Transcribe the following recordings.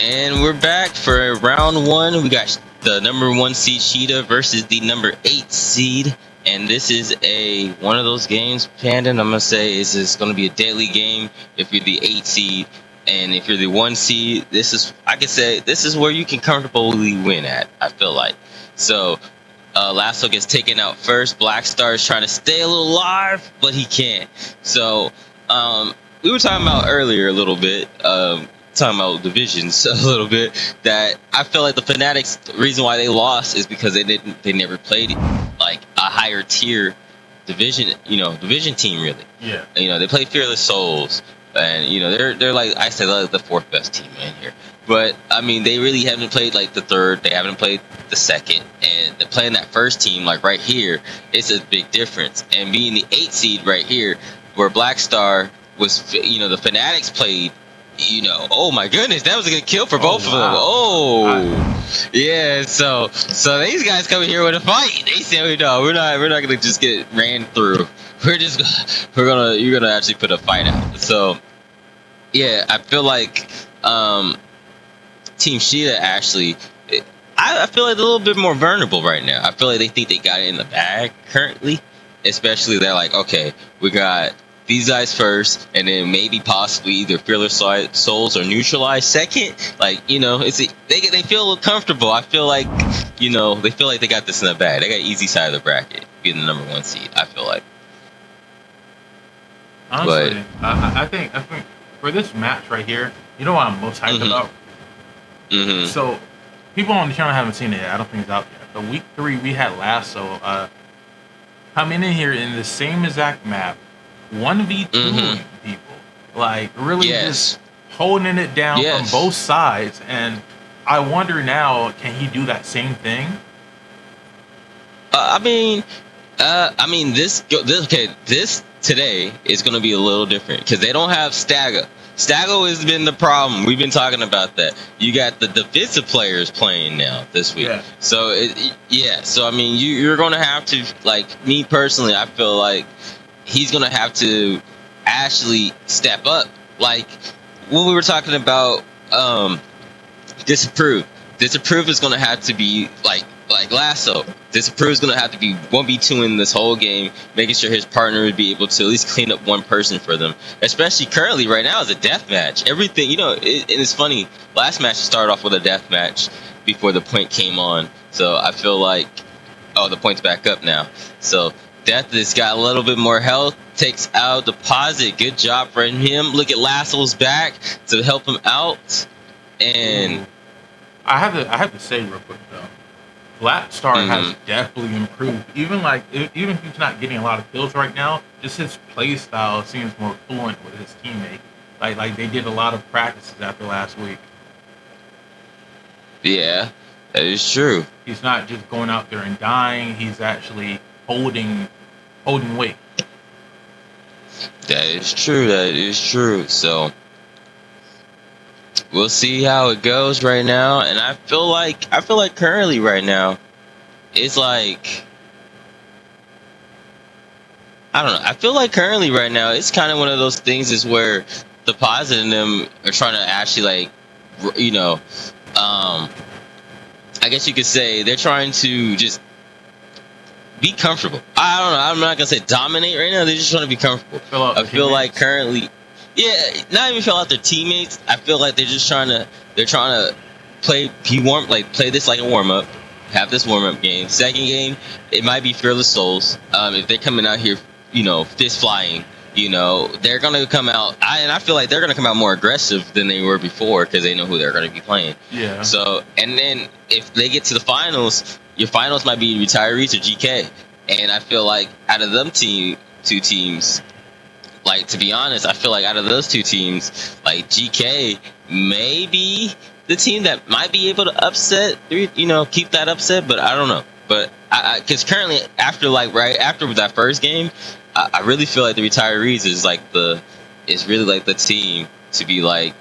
And we're back for round one. We got the number 1 seed Sheeda versus the number 8 seed. And this is one of those games, Panda, I'm going to say is going to be a deadly game if you're the 8 seed. And if you're the 1 seed, I could say this is where you can comfortably win at, I feel like. So, Lasso gets taken out first. Black Star is trying to stay a little alive, but he can't. So, we were talking about earlier a little bit, talking about divisions a little bit, that I feel like the Fanatics, the reason why they lost is because they never played like a higher tier division team really. Yeah. They play Fearless Souls, and they're like I said, like the 4th best team in here. But I mean, they really haven't played like the 3rd. They haven't played the 2nd, and playing that 1st team like right here, it's a big difference. And being the 8 seed right here, where Black Star was, the Fanatics played. Oh my goodness, that was a good kill for both of them. Oh, yeah. So these guys coming here with a fight. They say, no, we're not gonna just get ran through. You're gonna actually put a fight out. So yeah, I feel like Team Sheeda actually, I feel like they're a little bit more vulnerable right now. I feel like they think they got it in the bag currently, especially they're like, okay, we got these guys first, and then maybe possibly either Fearless Souls or Neutralize second. Like, they feel a little comfortable. I feel like, they feel like they got this in the bag. They got easy side of the bracket, being the number 1 seed, I feel like. Honestly, I think for this match right here, you know what I'm most hyped about? Mm-hmm. So, people on the channel haven't seen it yet. I don't think it's out yet. But week 3, we had Lasso coming in here in the same exact map, 1v2 people, like really just holding it down from both sides. And I wonder now, can he do that same thing? This today is going to be a little different because they don't have Stagger. Stagger has been the problem. We've been talking about that. You got the defensive players playing now this week. Yeah. So So I mean, you're going to have to, like, me personally, I feel like he's going to have to actually step up. Like when we were talking about Disapprove. Disapprove is going to have to be like Lasso. Disapprove is going to have to be 1v2 in this whole game, making sure his partner would be able to at least clean up one person for them. Especially currently right now is a death match. Everything, and it's funny. Last match started off with a death match before the point came on. So I feel like, the point's back up now. So Death has got a little bit more health, takes out Deposit. Good job for him. Look at Lasso's back to help him out. And I have to say real quick though, Black Star has definitely improved. Even if he's not getting a lot of kills right now, just his play style seems more fluent with his teammate. Like they did a lot of practices after last week. Yeah, that is true. He's not just going out there and dying. He's actually holding weight. That is true. So we'll see how it goes right now. And I feel like currently right now, it's like, I don't know. I feel like currently right now, it's kind of one of those things is where Deposit and them are trying to actually I guess you could say they're trying to just be comfortable. I don't know. I'm not gonna say dominate right now. They're just trying to be comfortable. I feel like currently, not even fill out their teammates. I feel like they're trying to play this like a warm up. Have this warm up game. Second game, it might be Fearless Souls. If they're coming out here, fist flying. They're gonna come out. I feel like they're gonna come out more aggressive than they were before because they know who they're gonna be playing. Yeah. So, and then if they get to the finals, your finals might be Retirees or GK. And I feel like out of them two teams, like, to be honest, I feel like out of those two teams, like, GK may be the team that might be able to upset, keep that upset, but I don't know. But because currently, after that first game, I really feel like the Retirees is really like the team to be like,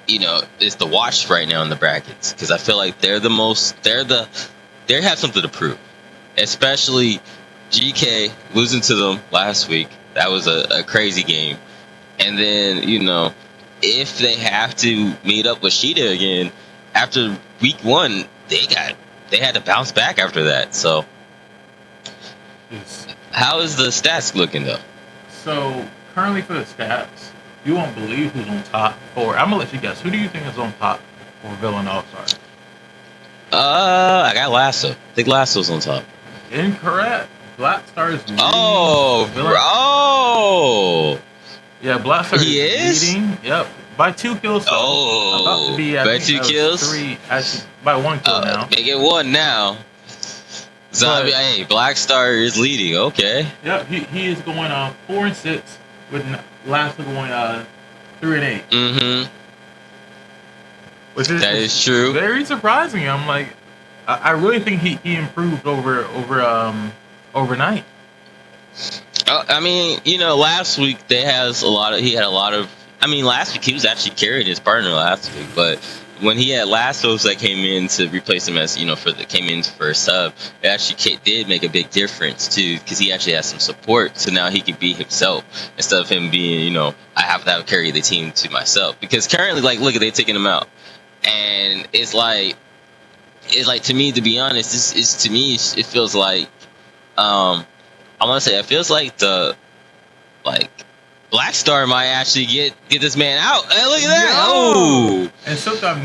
is the watch right now in the brackets, because I feel like they have something to prove, especially GK losing to them last week. That was a crazy game. And then, if they have to meet up with Sheeda again after week 1, they had to bounce back after that. So, how is the stats looking though? So currently for the stats, you won't believe who's on top. Or I'm gonna let you guess. Who do you think is on top for Villain All Stars? I got Lasso. I think Lasso's on top. Incorrect. Black Star is leading. Oh. Yeah, Black Star is leading. Yep. By 2 kills. So about to be, by 2 kills? 3, actually, by 1 kill now. Make it 1 now. So, hey, Black Star is leading. Okay. Yep, he is going 4-6 with Lasso going 3-8. Mm-hmm. That is true. Very surprising. I'm like, I really think he improved overnight. I mean, last week he had a lot of. I mean, last week he was actually carrying his partner last week, but when he had Lassos that came in to replace him as came in for a sub, it actually did make a big difference too, because he actually has some support, so now he can be himself instead of him being, I have to carry the team to myself. Because currently, like, look at they taking him out, and it's like to me, to be honest, it feels like I want to say it feels like Black Star might actually get this man out. Hey, look at that! Oh, and sometimes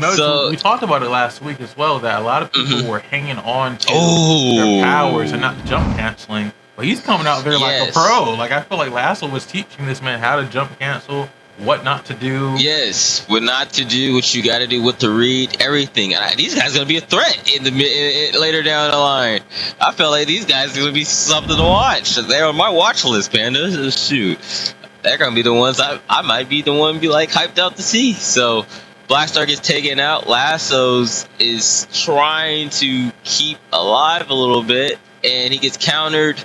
we talked about it last week as well, that a lot of people were hanging on to their powers and not jump canceling. But he's coming out there like a pro. Like, I feel like Lasso was teaching this man how to jump cancel, what not to do. Yes, what not to do, what you got to do, what to read, everything. These guys are gonna be a threat later down the line. I feel like these guys are gonna be something to watch. They're on my watch list, Panda. Shoot, they're gonna be the ones I might be the one be like hyped out to see. So Black Star gets taken out. Lassos is trying to keep alive a little bit, and he gets countered,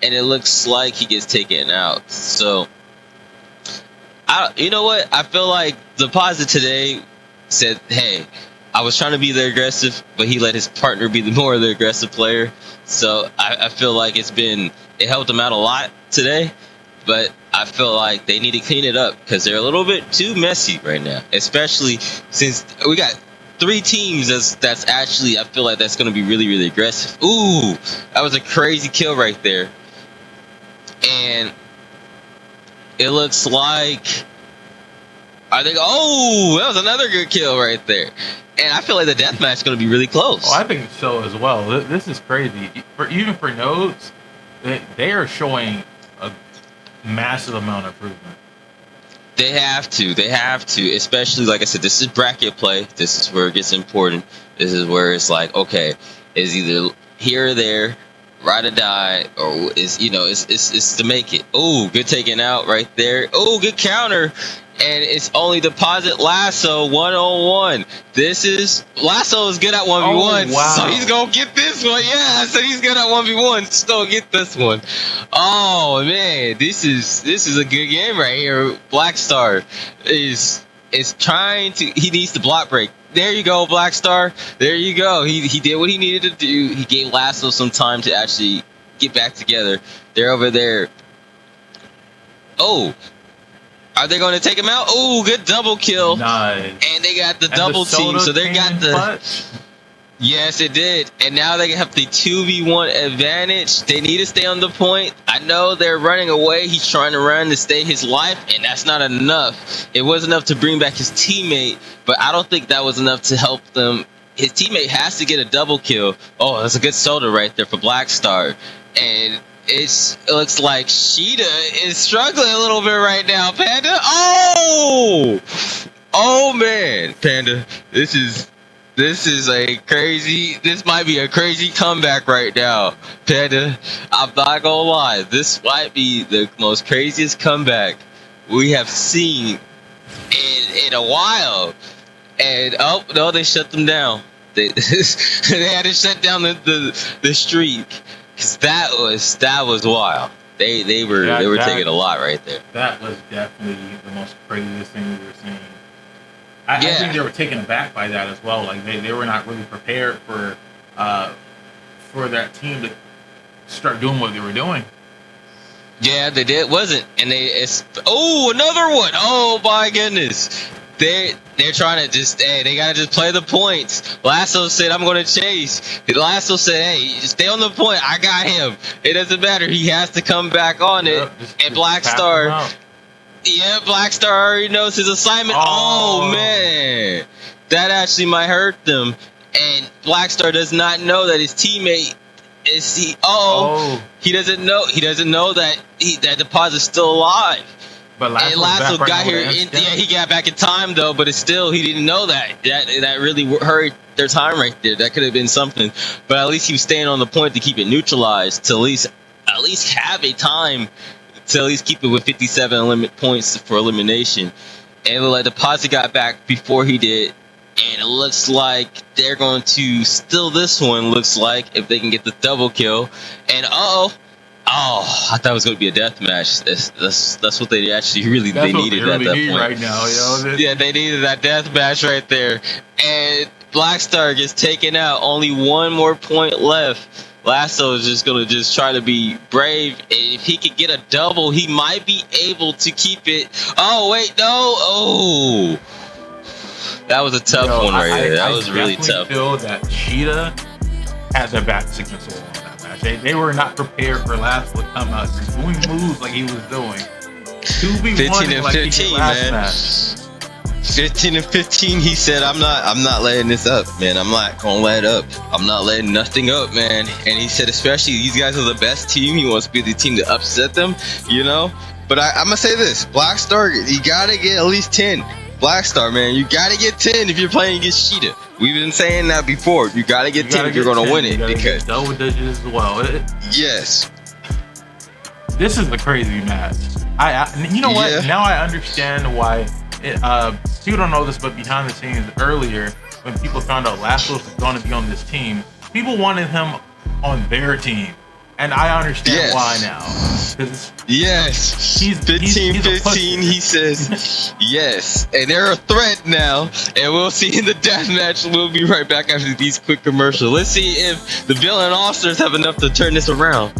and it looks like he gets taken out. So, you know what? I feel like the positive today said, hey, I was trying to be the aggressive, but he let his partner be the more of the aggressive player. So I feel like it helped him out a lot today. But I feel like they need to clean it up because they're a little bit too messy right now, especially since we got 3 teams that's actually, I feel like that's going to be really, really aggressive. Ooh, that was a crazy kill right there. And it looks like, that was another good kill right there. And I feel like the deathmatch is going to be really close. Oh, I think so as well. This is crazy. Even for nodes, they are showing a massive amount of improvement. They have to, especially, like I said, this is bracket play. This is where it gets important. This is where it's like, okay, it's either here or there, ride or die, or it's to make it. Oh, good taking out right there. Oh, good counter. And it's only deposit Lasso 1-on-1. Lasso is good at 1v1. Wow. So he's gonna get this one. Yeah, so he's good at 1v1. Still get this one. Oh man, this is a good game right here. Black Star is trying to. He needs to block break. There you go, Black Star. There you go. He did what he needed to do. He gave Lasso some time to actually get back together. They're over there. Oh. Are they going to take him out? Oh, good double kill. Nice. And they got the double team. So they got the... Clutch. Yes, it did. And now they have the 2v1 advantage. They need to stay on the point. I know they're running away. He's trying to run to stay his life, and that's not enough. It was enough to bring back his teammate, but I don't think that was enough to help them. His teammate has to get a double kill. Oh, that's a good soda right there for Black Star. And... it looks like Sheeda is struggling a little bit right now, Panda. Oh man, Panda. This might be a crazy comeback right now, Panda. I'm not gonna lie. This might be the most craziest comeback we have seen in a while. And oh no, they shut them down. They had to shut down the streak. Cause that was wild. They were taking a lot right there. That was definitely the most craziest thing we were seeing. I think they were taken aback by that as well. Like they were not really prepared for that team to start doing what they were doing. Yeah, they did. Wasn't, and another one. Oh my goodness. they're trying to just, hey, they gotta just play the points. Lasso said, I'm gonna chase. Lasso said, hey, stay on the point. I got him. It doesn't matter. He has to come back on it. And Black Star, yeah, Black Star already knows his assignment. Oh man, that actually might hurt them. And Black Star does not know that his teammate is he doesn't know. He doesn't know that that deposit's still alive. But Lasso got here. He got back in time though, but it's still, he didn't know that. That really hurt their time right there. That could have been something. But at least he was staying on the point to keep it neutralized, to at least have a time to at least keep it with 57 points for elimination. And Deposit got back before he did, and it looks like they're going to steal this one. Looks like if they can get the double kill. And I thought it was going to be a death match. That's what they actually really needed at that point. Right now, yeah, they needed that death match right there. And Black Star gets taken out. Only one more point left. Lasso is just going to try to be brave. And if he could get a double, he might be able to keep it. Oh, wait, no. Oh. That was a tough one right there. That was really tough. I feel that Sheeda had their back against the wall in that match. They were not prepared for Lasso to come out doing moves like he was doing. 15 and 15, man. Match. 15 and 15. He said, "I'm not letting this up, man. I'm not gonna let it up. I'm not letting nothing up, man." And he said, especially these guys are the best team. He wants to be the team to upset them, you know. But I'm gonna say this: Black Star, you gotta get at least 10. Black Star, man, you gotta get 10 if you're playing against Sheeda. We've been saying that before. You gotta get 10 if you're gonna win it. Because double digits as well. Yes. This is a crazy match. You know what? Now I understand why. People don't know this, but behind the scenes, earlier when people found out Lasso was going to be on this team, people wanted him on their team, and I understand why now. He's 15-15. He says yes, and they're a threat now, and we'll see in the death match. We'll be right back after these quick commercials. Let's see if the villain officers have enough to turn this around.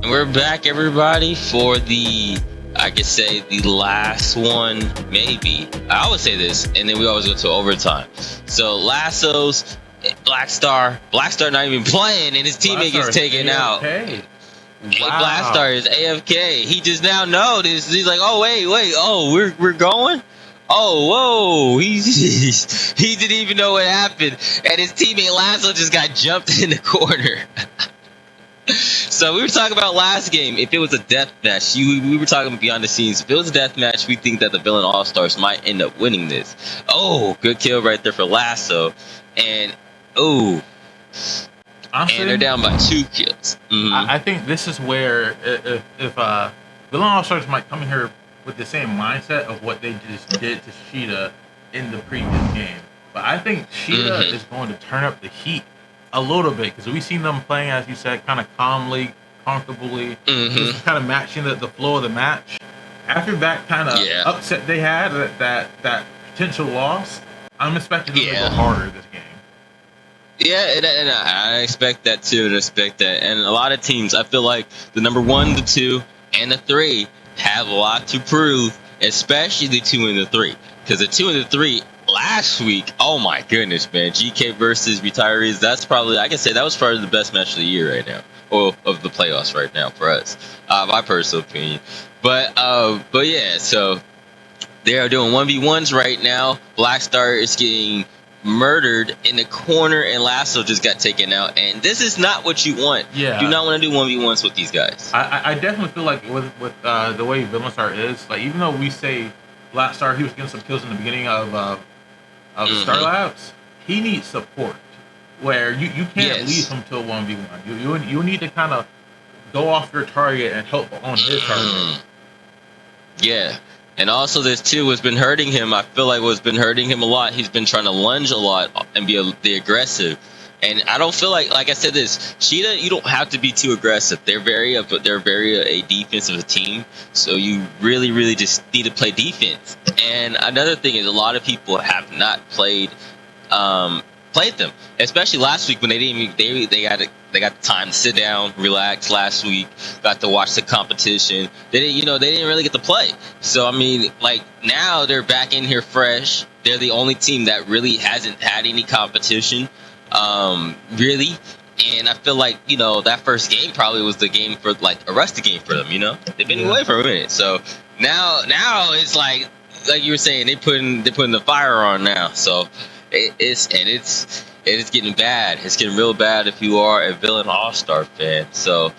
We're back, everybody, for I could say the last one, maybe. I would say this, and then we always go to overtime. So Lasso's Black Star not even playing, and his teammate gets taken out. Wow. Black Star is AFK. He just now noticed. He's like, oh wait, oh we're going. Oh whoa, he didn't even know what happened, and his teammate Lasso just got jumped in the corner. So we were talking about last game. If it was a death match, we were talking beyond the scenes. If it was a death match, we think that the Villain All Stars might end up winning this. Oh, good kill right there for Lasso, and oh, Honestly, and they're down by 2 kills. I think this is where if Villain All Stars might come in here with the same mindset of what they just did to Sheeda in the previous game, but I think Sheeda is going to turn up the heat a little bit because we've seen them playing, as you said, kind of calmly, comfortably, just kind of matching the flow of the match. After that kind of upset they had, that potential loss, I'm expecting them to go harder this game. Yeah, and I expect that too, and expect that. And a lot of teams, I feel like the number 1, the 2, and the 3 have a lot to prove, especially the 2 and the 3. Because the 2 and the 3 last week, oh my goodness, man, GK versus Retirees, that's probably, I can say that was probably the best match of the year right now, or of the playoffs right now for us, my personal opinion. But yeah, so they are doing 1v1s right now. Black Star is getting murdered in the corner, and Lasso just got taken out, and this is not what you want. Yeah, do not want to do 1v1s with these guys. I definitely feel like with the way Villain Star is, like, even though we say Black Star, he was getting some kills in the beginning of Star Labs, he needs support where you can't leave him to a 1v1. You need to kind of go off your target and help on his target. Yeah. And also, this too has been hurting him. I feel like what's been hurting him a lot, he's been trying to lunge a lot and be aggressive. And I don't feel like I said this, Sheeda, you don't have to be too aggressive. They're very a defensive team. So you really just need to play defense. And another thing is, a lot of people have not played them, especially last week when they got the time to sit down, relax last week, got to watch the competition. They didn't really get to play. So I mean, like, now they're back in here fresh. They're the only team that really hasn't had any competition, really. And I feel like, that first game probably was the game for, like, a rusty game for them. They've been away for a minute. So now it's like you were saying, they're putting the fire on now. So it's getting bad. It's getting real bad if you are a Villain All-Star fan. So,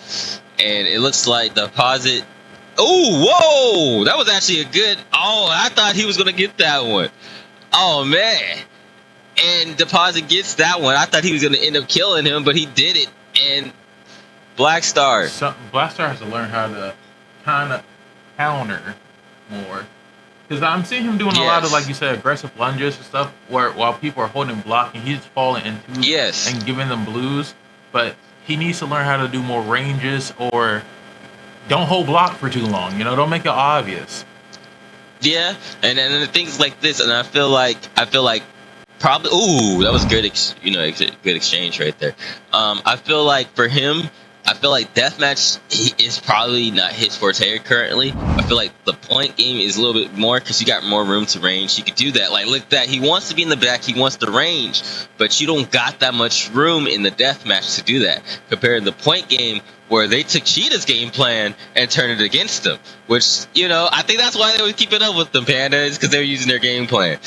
and it looks like Deposit. Oh, whoa! That was actually a good. Oh, I thought he was gonna get that one. Oh man! And Deposit gets that one. I thought he was gonna end up killing him, but he did it. And Black Star. Black Star has to learn how to kind of counter more. Because I'm seeing him doing a lot of, like you said, aggressive lunges and stuff, where while people are holding block, and he's falling into and giving them blues. But he needs to learn how to do more ranges, or don't hold block for too long. Don't make it obvious. Yeah, and then things like this, and I feel like probably. Ooh, that was good. Good exchange right there. I feel like for him, I feel like deathmatch is probably not his forte currently. I feel like the point game is a little bit more because you got more room to range. You could do that. Like, look, that he wants to be in the back, he wants to range, but you don't got that much room in the deathmatch to do that. Compared to the point game, where they took Sheeda's game plan and turned it against them, which, I think that's why they were keeping up with them, Pandas, because they were using their game plan.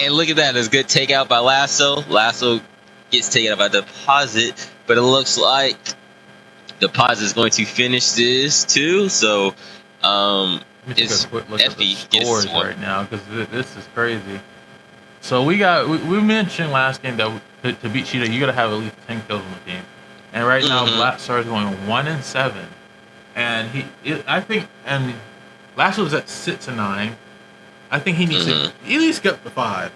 And look at that, it's a good takeout by Lasso. Lasso gets taken out by Deposit, but it looks like Deposit is going to finish this too. So it's Effie scores right now, because this is crazy. So we mentioned last game that to beat Sheeda, you got to have at least 10 kills on the team. And right now, Black Star is going 1-7, and I think Lasso was at 6-9. I think he needs to at least get to 5.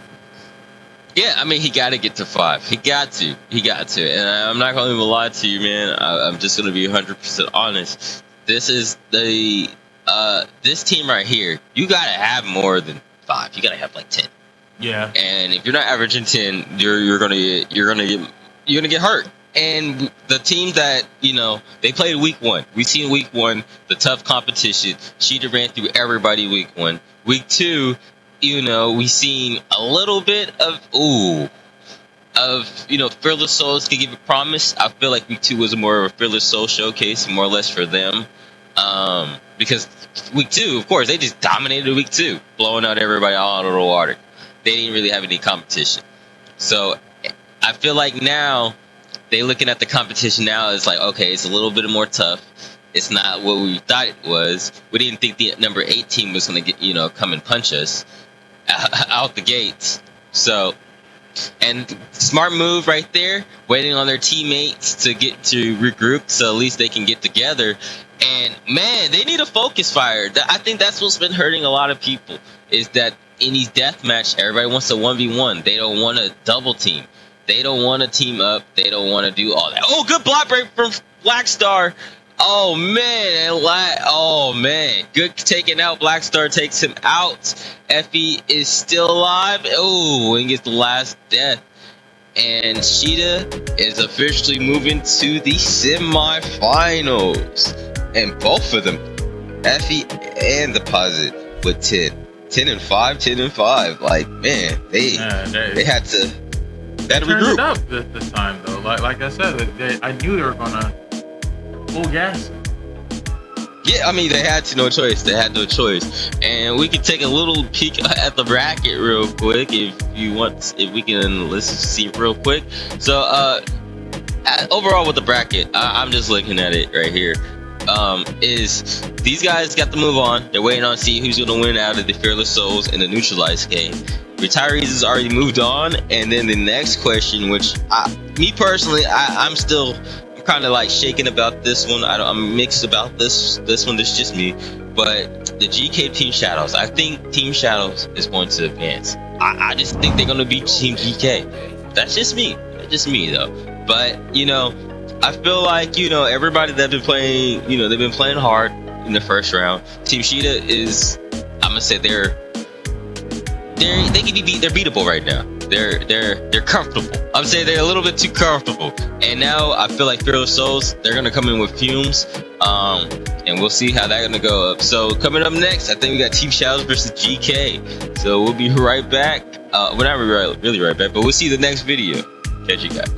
Yeah, I mean, he got to get to 5. He got to. And I'm not going to lie to you, man. I'm just going to be 100% honest. This is this team right here. You got to have more than 5. You got to have like 10. Yeah. And if you're not averaging 10, you're gonna get hurt. And the team that, they played week 1. We've seen week 1, the tough competition. Sheeda ran through everybody week 1. Week 2, we've seen a little bit of Fearless Souls can give a promise. I feel like week 2 was more of a Fearless Soul showcase, more or less for them. Because week 2, of course, they just dominated week 2, blowing out everybody all out of the water. They didn't really have any competition. So I feel like now they looking at the competition now. It's like, okay, it's a little bit more tough. It's not what we thought it was. We didn't think the number 8 team was gonna get, come and punch us out the gates. So, and smart move right there, waiting on their teammates to get to regroup, so at least they can get together. And man, they need a focus fire. I think that's what's been hurting a lot of people, is that in these deathmatch, everybody wants a 1v1. They don't want a double team. They don't want to team up. They don't want to do all that. Oh, good block break from Blackstar. Oh man, oh man, good taking out. Blackstar takes him out. Effie is still alive. Oh, and gets the last death. And Sheeda is officially moving to the semifinals. And both of them, Effie and Deposit, with 10 and 5, 10 and 5. Like, man, they had to regroup. It up this time though. Like I said, I knew they were gonna full gas. Yeah, I mean, they had no choice. They had no choice. And we can take a little peek at the bracket real quick if you want. If we can, let's see real quick. So, overall with the bracket, I'm just looking at it right here. Is these guys got to move on. They're waiting on to see who's going to win out of the Fearless Souls in the neutralized game. Retirees has already moved on. And then the next question, which me personally, I'm still kind of like shaking about this one. I'm mixed about this one. That's just me. But the GK Team Shadows, I think Team Shadows is going to advance. I just think they're going to beat Team GK. That's just me. That's just me though. But I feel like everybody that's been playing, they've been playing hard in the first round. Team Sheeda is, I'm gonna say they can be beat. They're beatable right now. They're comfortable. I'm saying they're a little bit too comfortable. And now I feel like Fearless Souls, they're gonna come in with fumes. And we'll see how that's gonna go up. So coming up next, I think we got Team Shadows versus GK. So we'll be right back. We're not really right back, but we'll see the next video. Catch you guys.